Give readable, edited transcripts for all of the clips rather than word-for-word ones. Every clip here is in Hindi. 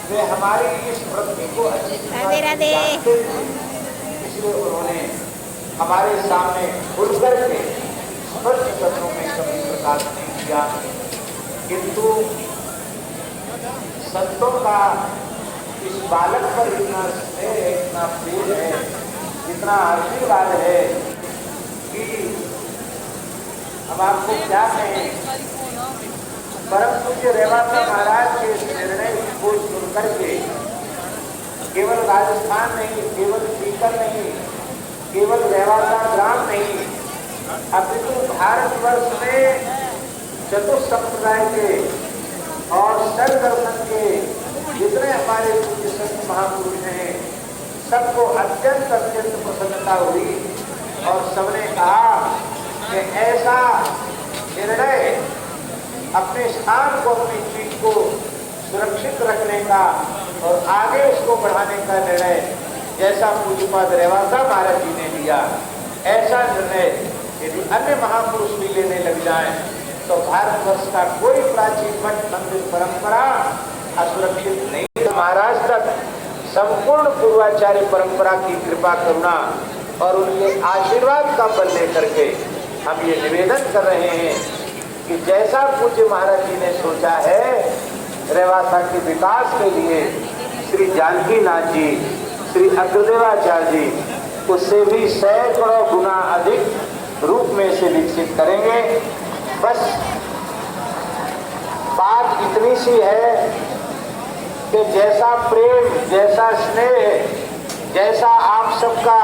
वे हमारी इस वृत्ति को अच्छी तरह जानते थे, इसलिए उन्होंने हमारे सामने खुल करके स्पष्ट शब्दों में कभी प्रकाश नहीं किया। किंतु संतों का इस बालक पर इतना स्नेह, इतना प्रेम है, इतना आशीर्वाद है कि हम आपको क्या कहें। परम पूज्य रेवासा महाराज के निर्णय को सुनकर के केवल राजस्थान नहीं, केवल सीकर नहीं, केवल रेवासा ग्राम नहीं, अपितु भारतवर्ष में चतुर्थ संप्रदाय के और सर्व दर्शन के जितने हमारे पूज्य संत महापुरुष हैं, सबको अत्यंत अत्यंत प्रसन्नता हुई और सबने कहा कि ऐसा निर्णय अपने स्थान को, अपनी चीज को सुरक्षित रखने का और आगे उसको बढ़ाने का निर्णय जैसा पूज्यपाद रेवासा महाराज जी ने लिया, ऐसा निर्णय यदि अन्य महापुरुष भी लेने लग जाएं तो भारतवर्ष का कोई प्राचीन मठ मंदिर परंपरा असुरक्षित नहीं। महाराज तक संपूर्ण पूर्वाचार्य परंपरा की कृपा करुणा और उनके आशीर्वाद का बल लेकर के हम ये निवेदन कर रहे हैं कि जैसा पूज्य महाराज जी ने सोचा है रेवासा के विकास के लिए, श्री जानकी नाथ जी, श्री अग्रदेवाचार्य जी उससे भी सैकड़ों गुना अधिक रूप में से विकसित करेंगे। बस बात इतनी सी है कि जैसा प्रेम, जैसा स्नेह, जैसा आप सबका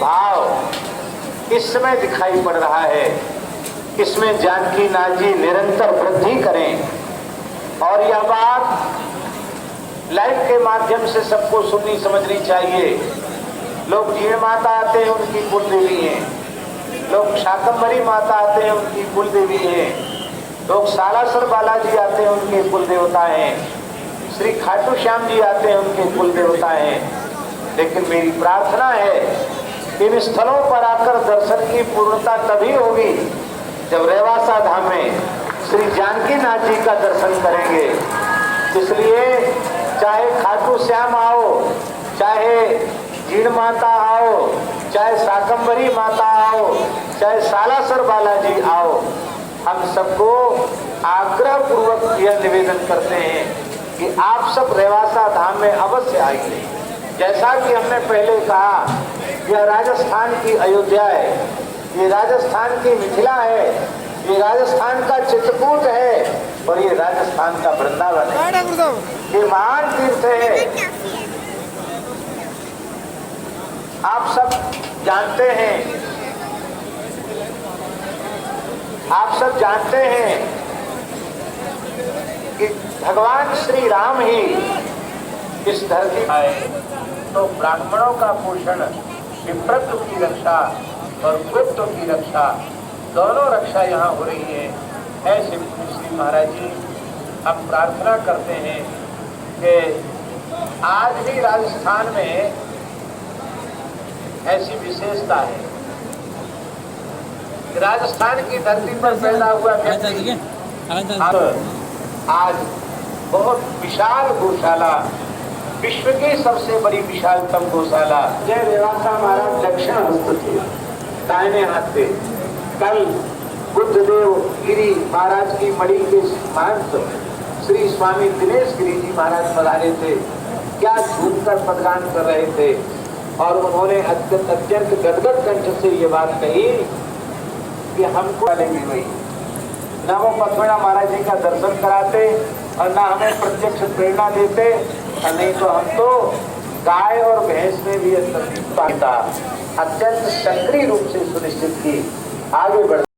भाव इस समय दिखाई पड़ रहा है, इसमें जानकी नाथ जी निरंतर वृद्धि करें। और यह बात लाइव के माध्यम से सबको सुननी समझनी चाहिए। लोग जीण माता आते हैं, उनकी कुल देवी हैं, लोग शाकंभरी माता आते हैं, उनकी कुल देवी है, लोग सालासर बालाजी आते हैं, उनके कुल देवता हैं, श्री खाटू श्याम जी आते हैं, उनके कुल देवता हैं। लेकिन मेरी प्रार्थना है इन स्थलों पर आकर दर्शन की पूर्णता तभी होगी जब रेवासा धाम में श्री जानकी नाथ जी का दर्शन करेंगे। इसलिए चाहे खाटू श्याम आओ, चाहे जीण माता आओ, चाहे शाकंभरी माता आओ, चाहे सालासर बालाजी आओ, हम सबको आग्रह पूर्वक यह निवेदन करते हैं कि आप सब रेवासा धाम में अवश्य आइए। जैसा कि हमने पहले कहा, यह राजस्थान की अयोध्या है, ये राजस्थान की मिथिला है, ये राजस्थान का चित्रकूट है और ये राजस्थान का वृंदावन है। ये महान तीर्थ है। आप सब जानते हैं, आप सब जानते हैं कि भगवान श्री राम ही इस धरती पर आए तो ब्राह्मणों का पोषण, विप्रत्व की रक्षा और गुप्त की रक्षा, दोनों रक्षा यहाँ हो रही है। ऐसे श्री महाराज जी हम प्रार्थना करते हैं कि आज भी राजस्थान में ऐसी विशेषता है, राजस्थान की धरती पर पैदा हुआ व्यक्ति आज बहुत विशाल गौशाला, विश्व की सबसे बड़ी विशालतम गौशाला जय रेवासा महाराज दक्षिण हस्त थे, दाहिने हाथ थे। कल बुद्धदेव गिरी महाराज की मणि के महंत श्री स्वामी दिनेश गिरी जी महाराज पधारे थे, क्या झूमकर पदगान कर रहे थे और उन्होंने अत्यंत गदगद कंठ से ये बात कही कि हमको लेंगे वही न वो पथमेड़ा महाराज जी का दर्शन कराते और न हमें प्रत्यक्ष प्रेरणा देते, और नहीं तो हम तो गाय और भैंस में भी अत्यंत सक्रिय रूप से सुनिश्चित की आगे बढ़